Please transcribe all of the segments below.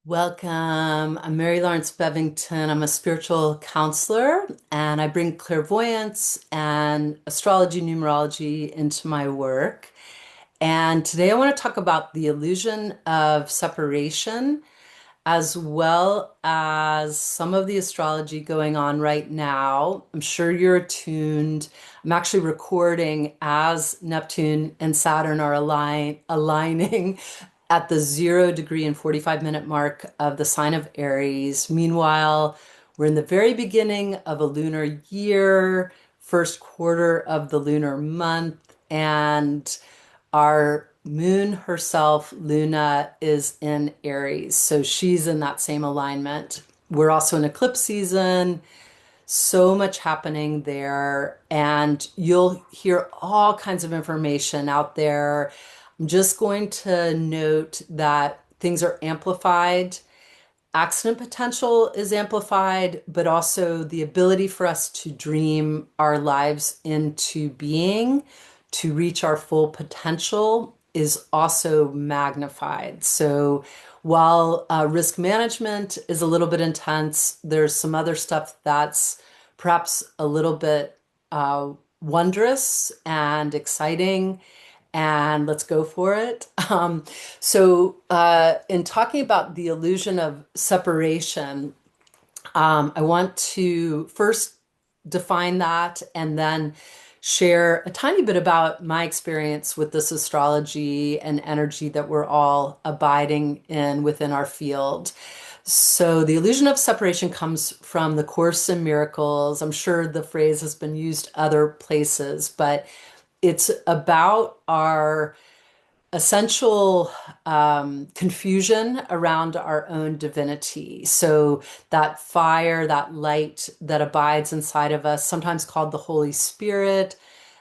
Welcome. I'm Mary-Laurence Bevington. I'm a spiritual counselor and I bring clairvoyance and astrology, numerology into my work. And today I want to talk about the illusion of separation as well as some of the astrology going on right now. I'm sure you're attuned. I'm actually recording as Neptune and Saturn are aligning at the 0 degree and 45-minute mark of the sign of Aries. Meanwhile, we're in the very beginning of a lunar year, first quarter of the lunar month, and our moon herself, Luna, is in Aries. So she's in that same alignment. We're also in eclipse season, so much happening there, and you'll hear all kinds of information out there. I'm just going to note that things are amplified. Accident potential is amplified, but also the ability for us to dream our lives into being, to reach our full potential, is also magnified. So while risk management is a little bit intense, there's some other stuff that's perhaps a little bit wondrous and exciting, and let's go for it. In talking about the illusion of separation, I want to first define that and then share a tiny bit about my experience with this astrology and energy that we're all abiding in within our field. So, the illusion of separation comes from the Course in Miracles. I'm sure the phrase has been used other places, but it's about our essential confusion around our own divinity. So that fire, that light that abides inside of us, sometimes called the Holy Spirit,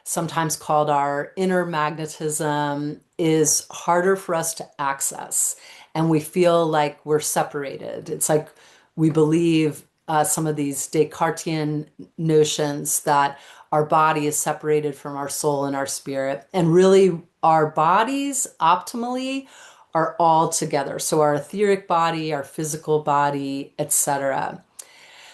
sometimes called our inner magnetism, is harder for us to access. And we feel like we're separated. It's like we believe some of these Descartesian notions that our body is separated from our soul and our spirit. And really, our bodies optimally are all together. So our etheric body, our physical body, etc.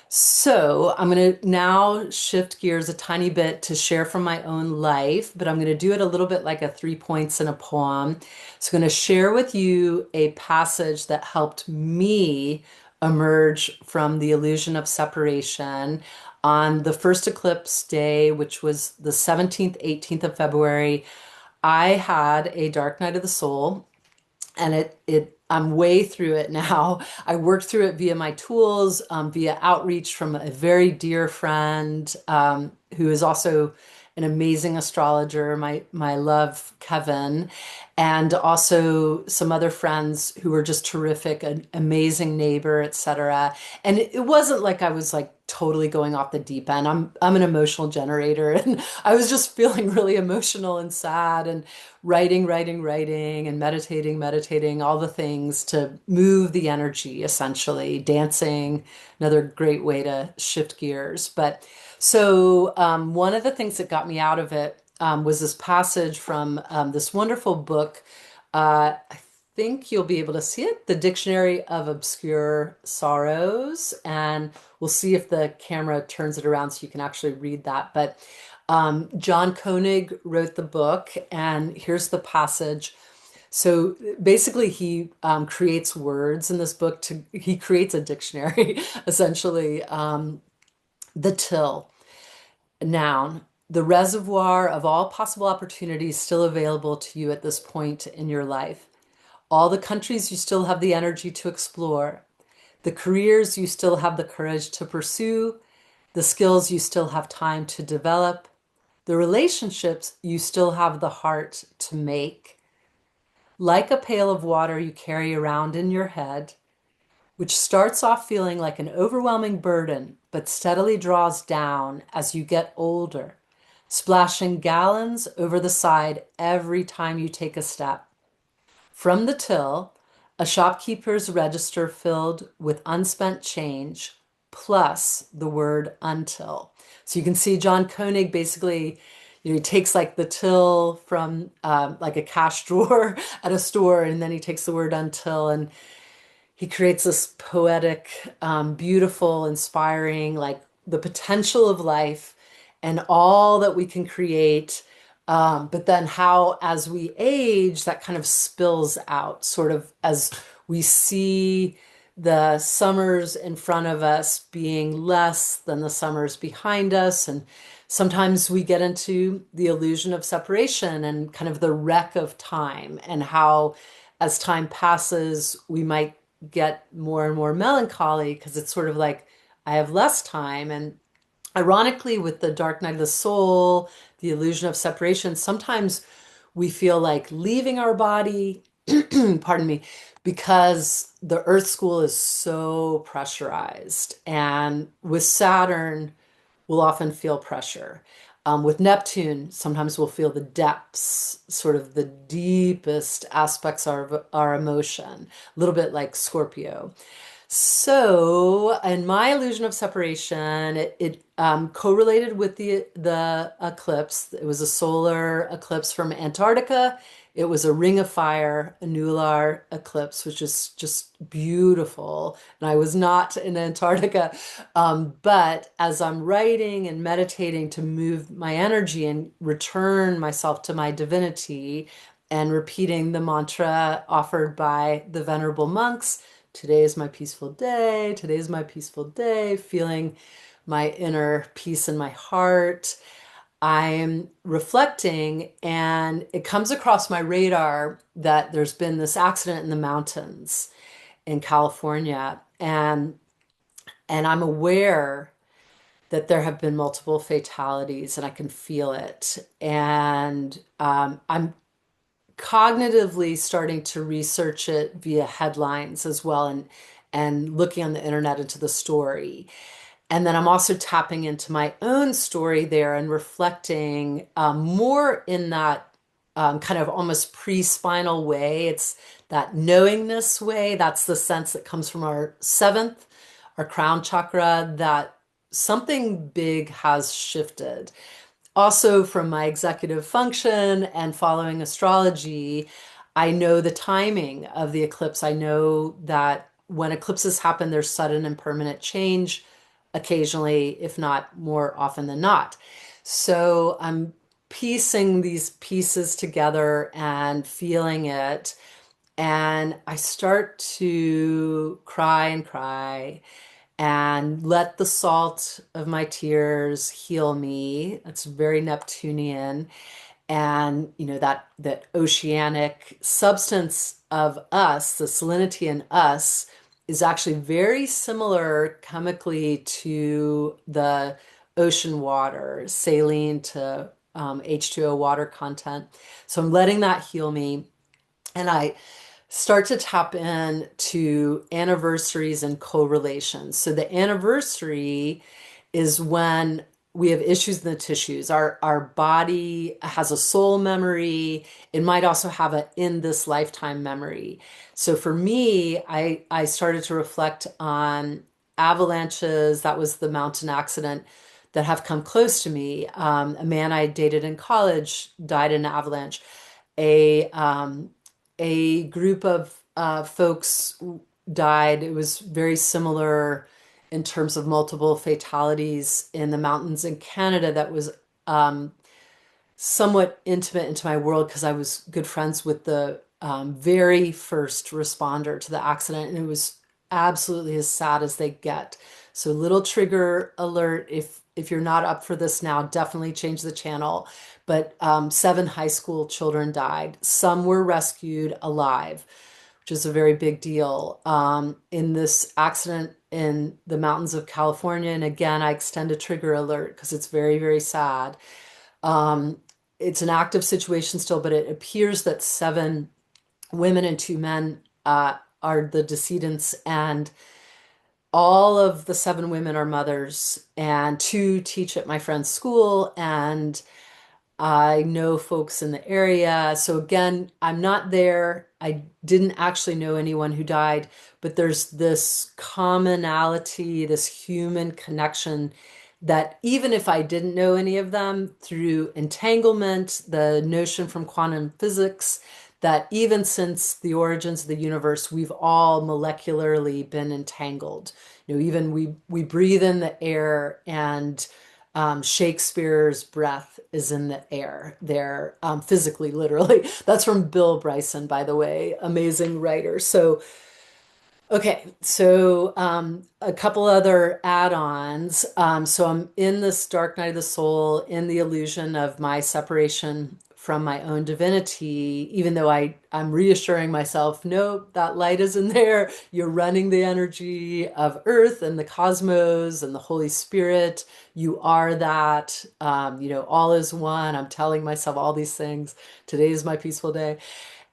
So I'm going to now shift gears a tiny bit to share from my own life, but I'm going to do it a little bit like a 3 points in a poem. So I'm going to share with you a passage that helped me emerge from the illusion of separation on the first eclipse day, which was the 17th, 18th of February. I had a dark night of the soul, and I'm way through it now. I worked through it via my tools, via outreach from a very dear friend, who is also an amazing astrologer, my love, Kevin, and also some other friends who were just terrific, an amazing neighbor, etc. And it wasn't like I was like totally going off the deep end. I'm an emotional generator, and I was just feeling really emotional and sad and writing, and meditating, all the things to move the energy, essentially. Dancing, another great way to shift gears. But one of the things that got me out of it was this passage from this wonderful book. I think you'll be able to see it, The Dictionary of Obscure Sorrows. And we'll see if the camera turns it around so you can actually read that. But John Koenig wrote the book, and here's the passage. So basically, he creates words in this book. He creates a dictionary, essentially. The till, noun, the reservoir of all possible opportunities still available to you at this point in your life. All the countries you still have the energy to explore, the careers you still have the courage to pursue, the skills you still have time to develop, the relationships you still have the heart to make. Like a pail of water you carry around in your head, which starts off feeling like an overwhelming burden, but steadily draws down as you get older, splashing gallons over the side every time you take a step. From the till, a shopkeeper's register filled with unspent change, plus the word until. So you can see John Koenig basically, he takes like the till from like a cash drawer at a store, and then he takes the word until, and he creates this poetic, beautiful, inspiring, like the potential of life and all that we can create. But then how, as we age, that kind of spills out, sort of as we see the summers in front of us being less than the summers behind us. And sometimes we get into the illusion of separation and kind of the wreck of time, and how, as time passes, we might get more and more melancholy because it's sort of like I have less time. And ironically, with the dark night of the soul, the illusion of separation, sometimes we feel like leaving our body, pardon me, because the earth school is so pressurized. And with Saturn, we'll often feel pressure. With Neptune, sometimes we'll feel the depths, sort of the deepest aspects of our emotion, a little bit like Scorpio. So, in my illusion of separation, it correlated with the eclipse. It was a solar eclipse from Antarctica. It was a ring of fire, a annular eclipse, which is just beautiful. And I was not in Antarctica, but as I'm writing and meditating to move my energy and return myself to my divinity, and repeating the mantra offered by the venerable monks. Today is my peaceful day. Today is my peaceful day. Feeling my inner peace in my heart. I'm reflecting, and it comes across my radar that there's been this accident in the mountains in California, and I'm aware that there have been multiple fatalities, and I can feel it. And I'm cognitively starting to research it via headlines as well, and looking on the internet into the story. And then I'm also tapping into my own story there and reflecting more in that kind of almost pre-spinal way. It's that knowingness way. That's the sense that comes from our seventh, our crown chakra, that something big has shifted. Also, from my executive function and following astrology, I know the timing of the eclipse. I know that when eclipses happen, there's sudden and permanent change occasionally, if not more often than not. So I'm piecing these pieces together and feeling it. And I start to cry and cry and let the salt of my tears heal me. That's very Neptunian. And that oceanic substance of us, the salinity in us, is actually very similar chemically to the ocean water, saline to H2O water content. So I'm letting that heal me. And I start to tap in to anniversaries and correlations. So the anniversary is when we have issues in the tissues. Our body has a soul memory. It might also have a in this lifetime memory. So for me, I started to reflect on avalanches. That was the mountain accident that have come close to me. A man I dated in college died in an avalanche. A group of folks died. It was very similar in terms of multiple fatalities in the mountains in Canada. That was um, somewhat intimate into my world because I was good friends with the very first responder to the accident, and it was absolutely as sad as they get. So little trigger alert. If you're not up for this now, definitely change the channel. But 7 high school children died. Some were rescued alive, which is a very big deal, in this accident in the mountains of California. And again, I extend a trigger alert because it's very, very sad. Um, it's an active situation still, but it appears that 7 women and 2 men are the decedents, and all of the 7 women are mothers, and 2 teach at my friend's school, and I know folks in the area. So again, I'm not there. I didn't actually know anyone who died, but there's this commonality, this human connection that even if I didn't know any of them, through entanglement, the notion from quantum physics that even since the origins of the universe, we've all molecularly been entangled. Even we breathe in the air, and Shakespeare's breath is in the air there, physically, literally. That's from Bill Bryson, by the way, amazing writer. Okay, so a couple other add-ons. So I'm in this dark night of the soul, in the illusion of my separation from my own divinity, even though I'm reassuring myself, no, that light is in there. You're running the energy of Earth and the cosmos and the Holy Spirit. You are that. All is one. I'm telling myself all these things. Today is my peaceful day.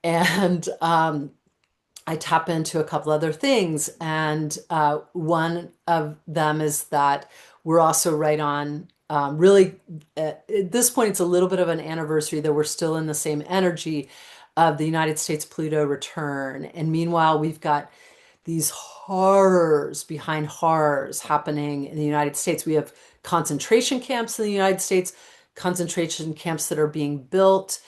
And I tap into a couple other things. And one of them is that we're also right on, really, at this point, it's a little bit of an anniversary, that we're still in the same energy of the United States Pluto return. And meanwhile, we've got these horrors behind horrors happening in the United States. We have concentration camps in the United States, concentration camps that are being built.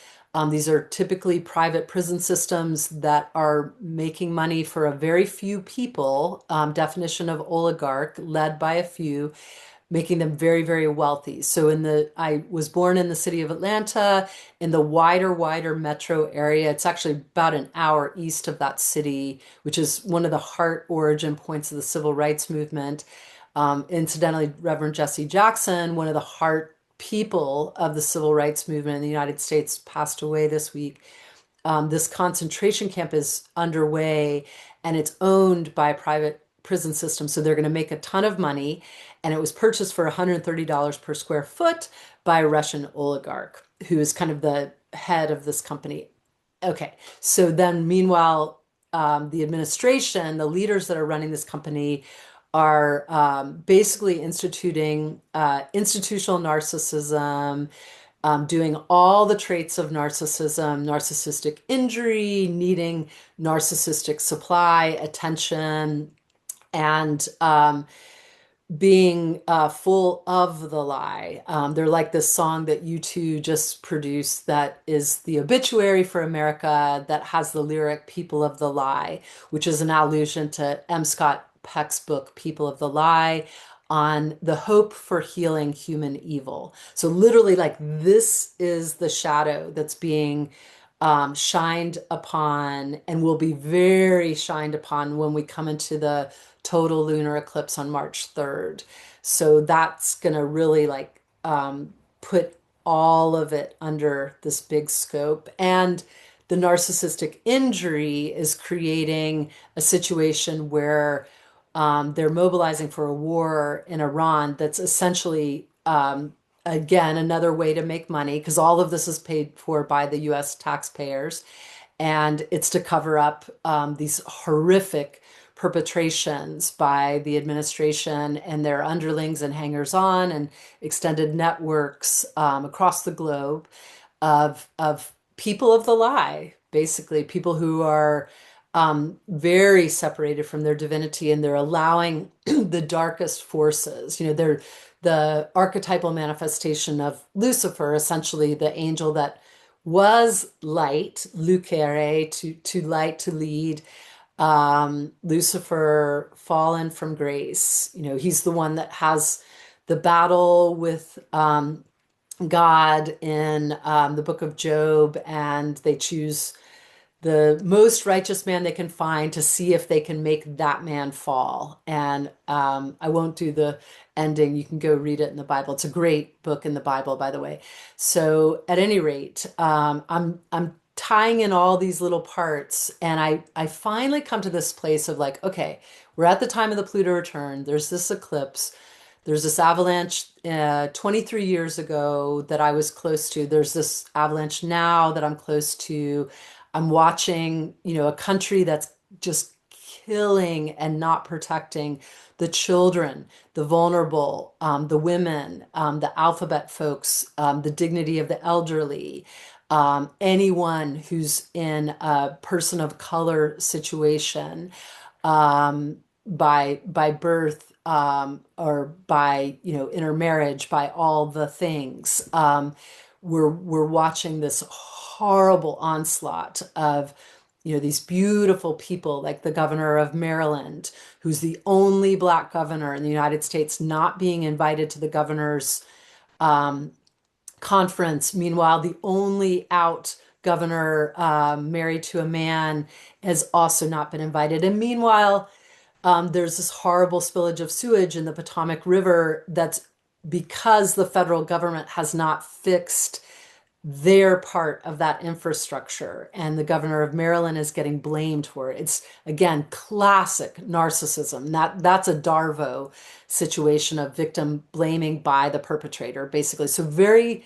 These are typically private prison systems that are making money for a very few people, definition of oligarch, led by a few, making them very, very wealthy. So I was born in the city of Atlanta, in the wider metro area. It's actually about an hour east of that city, which is one of the heart origin points of the civil rights movement. Incidentally, Reverend Jesse Jackson, one of the heart people of the civil rights movement in the United States, passed away this week. This concentration camp is underway, and it's owned by a private prison system. So they're going to make a ton of money. And it was purchased for $130 per square foot by a Russian oligarch who is kind of the head of this company. Okay. So then, meanwhile, the administration, the leaders that are running this company, are basically instituting institutional narcissism, doing all the traits of narcissism, narcissistic injury, needing narcissistic supply, attention, and being full of the lie. They're like this song that U2 just produced that is the obituary for America, that has the lyric People of the Lie, which is an allusion to M. Scott Peck's book, People of the Lie, on the hope for healing human evil. So literally, like, this is the shadow that's being shined upon, and will be very shined upon when we come into the total lunar eclipse on March 3rd. So that's going to really put all of it under this big scope. And the narcissistic injury is creating a situation where they're mobilizing for a war in Iran that's essentially, again, another way to make money, because all of this is paid for by the US taxpayers. And it's to cover up these horrific perpetrations by the administration and their underlings and hangers-on and extended networks across the globe of people of the lie, basically people who are very separated from their divinity, and they're allowing the darkest forces. They're the archetypal manifestation of Lucifer, essentially the angel that was light, lucere, to light, to lead. Lucifer, fallen from grace. He's the one that has the battle with God in the book of Job, and they choose the most righteous man they can find to see if they can make that man fall. And I won't do the ending. You can go read it in the Bible. It's a great book in the Bible, by the way. So at any rate, I'm tying in all these little parts, and I finally come to this place of like, okay, we're at the time of the Pluto return. There's this eclipse. There's this avalanche 23 years ago that I was close to. There's this avalanche now that I'm close to. I'm watching, a country that's just killing and not protecting the children, the vulnerable, the women, the alphabet folks, the dignity of the elderly, anyone who's in a person of color situation, by birth, or by intermarriage, by all the things. we're watching this horrible onslaught of, these beautiful people like the governor of Maryland, who's the only Black governor in the United States not being invited to the governor's um, conference. Meanwhile, the only out governor married to a man has also not been invited. And meanwhile, there's this horrible spillage of sewage in the Potomac River that's because the federal government has not fixed their part of that infrastructure. And the governor of Maryland is getting blamed for it. It's, again, classic narcissism. That's a Darvo situation of victim blaming by the perpetrator, basically. So very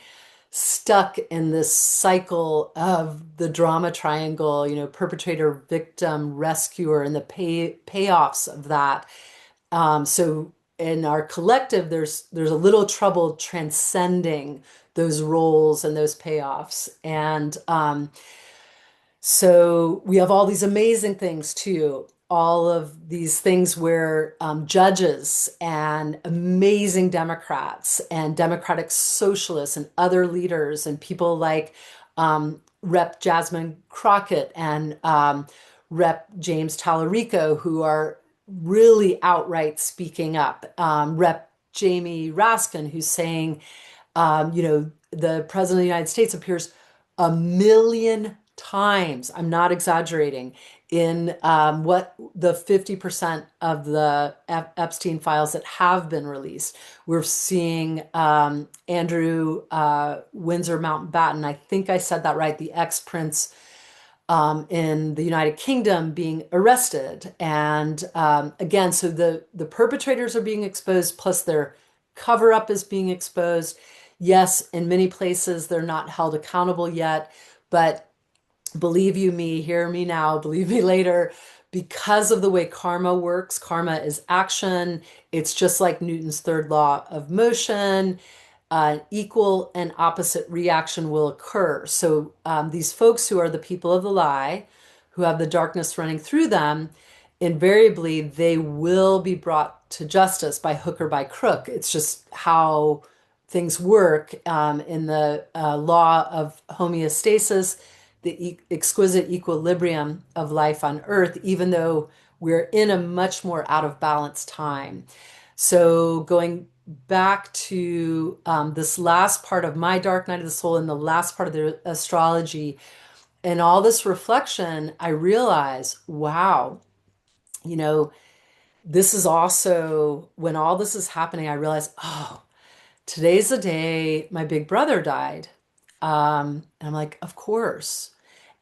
stuck in this cycle of the drama triangle, perpetrator, victim, rescuer, and the payoffs of that. So in our collective, there's a little trouble transcending those roles and those payoffs. And so we have all these amazing things too. All of these things where judges and amazing Democrats and Democratic socialists and other leaders and people like Rep. Jasmine Crockett and Rep. James Tallarico, who are really outright speaking up. Rep. Jamie Raskin, who's saying, the president of the United States appears 1 million times, I'm not exaggerating, in what the 50% of the Epstein files that have been released. We're seeing Andrew Windsor Mountbatten, I think I said that right, the ex-prince in the United Kingdom being arrested. And again, so the perpetrators are being exposed, plus their cover up is being exposed. Yes, in many places they're not held accountable yet, but believe you me, hear me now, believe me later, because of the way karma works, karma is action. It's just like Newton's third law of motion. Equal and opposite reaction will occur. So these folks who are the people of the lie, who have the darkness running through them, invariably they will be brought to justice by hook or by crook. It's just how things work in the law of homeostasis, the exquisite equilibrium of life on Earth, even though we're in a much more out of balance time. So going back to this last part of my dark night of the soul and the last part of the astrology and all this reflection, I realize, wow, you know, this is also when all this is happening, I realize, oh, today's the day my big brother died. And I'm like, of course.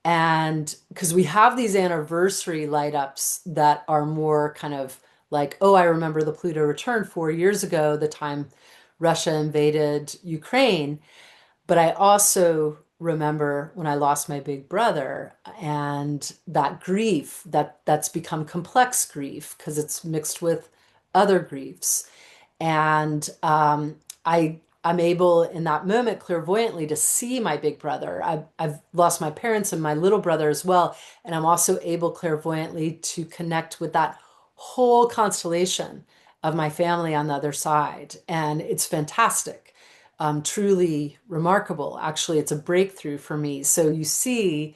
And because we have these anniversary light ups that are more kind of like, oh, I remember the Pluto return 4 years ago, the time Russia invaded Ukraine. But I also remember when I lost my big brother and that grief that's become complex grief because it's mixed with other griefs. And I'm able in that moment clairvoyantly to see my big brother. I've lost my parents and my little brother as well. And I'm also able clairvoyantly to connect with that whole constellation of my family on the other side. And it's fantastic, truly remarkable. Actually, it's a breakthrough for me. So you see,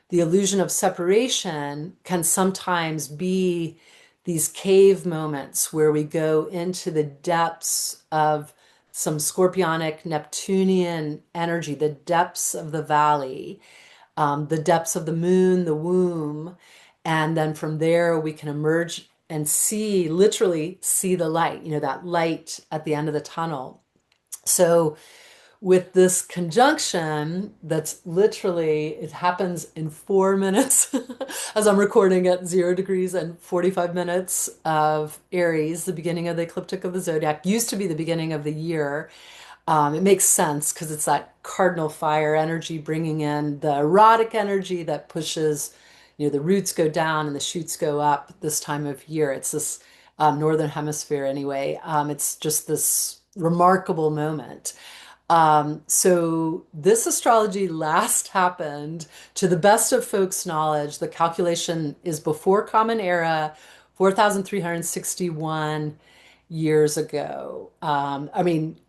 the illusion of separation can sometimes be these cave moments where we go into the depths of some scorpionic Neptunian energy, the depths of the valley, the depths of the moon, the womb. And then from there, we can emerge and see, literally see the light, that light at the end of the tunnel. So with this conjunction that's literally, it happens in 4 minutes as I'm recording at 0 degrees and 45 minutes of Aries, the beginning of the ecliptic of the zodiac, used to be the beginning of the year. It makes sense because it's that cardinal fire energy bringing in the erotic energy that pushes, the roots go down and the shoots go up this time of year. It's this northern hemisphere anyway. It's just this remarkable moment. So this astrology last happened, to the best of folks' knowledge, the calculation is before Common Era, 4,361 years ago. I mean,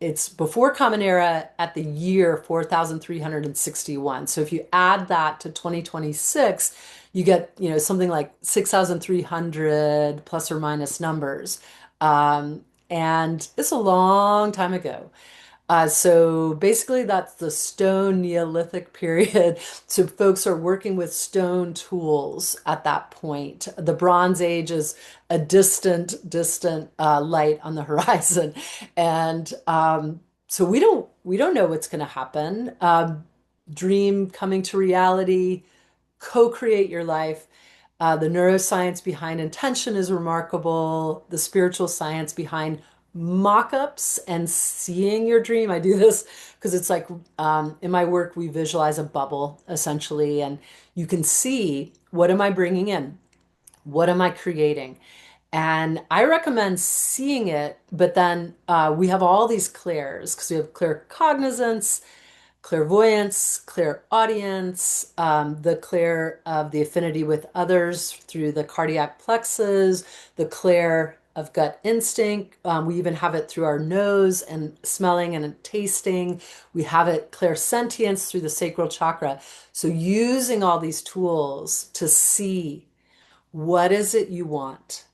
it's before Common Era at the year 4,361. So if you add that to 2026, you get, something like 6,300 plus or minus numbers. And it's a long time ago. So basically, that's the stone Neolithic period. So folks are working with stone tools at that point. The Bronze Age is a distant light on the horizon, and so we don't know what's going to happen. Dream coming to reality, co-create your life. The neuroscience behind intention is remarkable. The spiritual science behind mock-ups and seeing your dream. I do this because it's like in my work, we visualize a bubble essentially, and you can see what am I bringing in? What am I creating? And I recommend seeing it, but then we have all these clairs because we have clear cognizance, clairvoyance, clairaudience, the clair of the affinity with others through the cardiac plexus, the clair of gut instinct. We even have it through our nose and smelling and tasting. We have it clairsentience through the sacral chakra. So using all these tools to see what is it you want.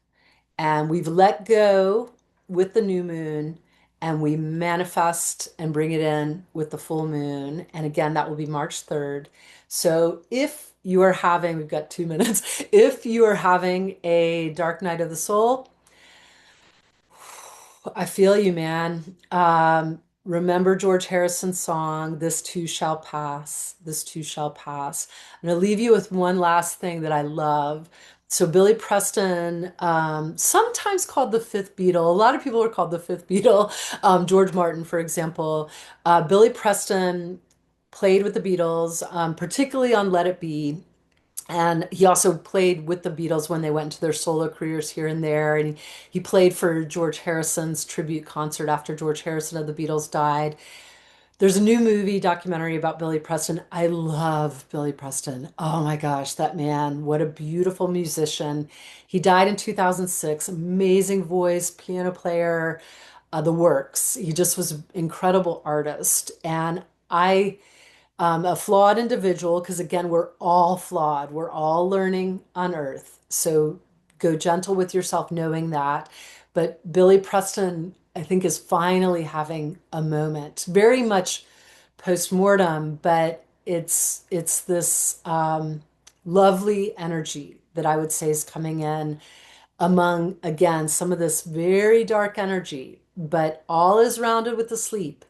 And we've let go with the new moon and we manifest and bring it in with the full moon. And again, that will be March 3rd. So if you are having, we've got 2 minutes, if you are having a dark night of the soul, I feel you, man. Remember George Harrison's song, This Too Shall Pass. This Too Shall Pass. I'm going to leave you with one last thing that I love. So Billy Preston, sometimes called the fifth Beatle. A lot of people are called the fifth Beatle. George Martin, for example. Billy Preston played with the Beatles, particularly on Let It Be. And he also played with the Beatles when they went into their solo careers here and there. And he played for George Harrison's tribute concert after George Harrison of the Beatles died. There's a new movie documentary about Billy Preston. I love Billy Preston. Oh my gosh, that man, what a beautiful musician. He died in 2006. Amazing voice, piano player, the works. He just was an incredible artist. And a flawed individual, because again, we're all flawed. We're all learning on earth. So go gentle with yourself, knowing that. But Billy Preston, I think, is finally having a moment, very much post-mortem, but it's this lovely energy that I would say is coming in among, again, some of this very dark energy, but all is rounded with the sleep.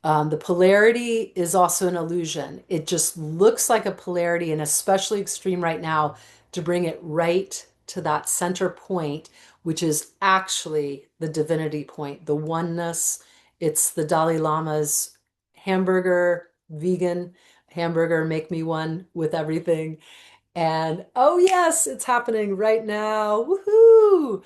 The polarity is also an illusion. It just looks like a polarity and especially extreme right now to bring it right to that center point, which is actually the divinity point, the oneness. It's the Dalai Lama's hamburger, vegan hamburger, make me one with everything. And oh, yes, it's happening right now. Woohoo!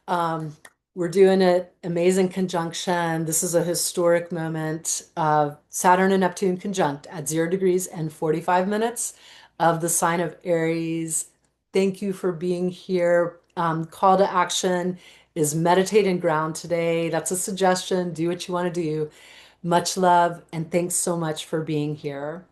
Um, we're doing it, amazing conjunction. This is a historic moment of Saturn and Neptune conjunct at 0 degrees and 45 minutes of the sign of Aries. Thank you for being here. Call to action is meditate and ground today. That's a suggestion. Do what you want to do. Much love, and thanks so much for being here.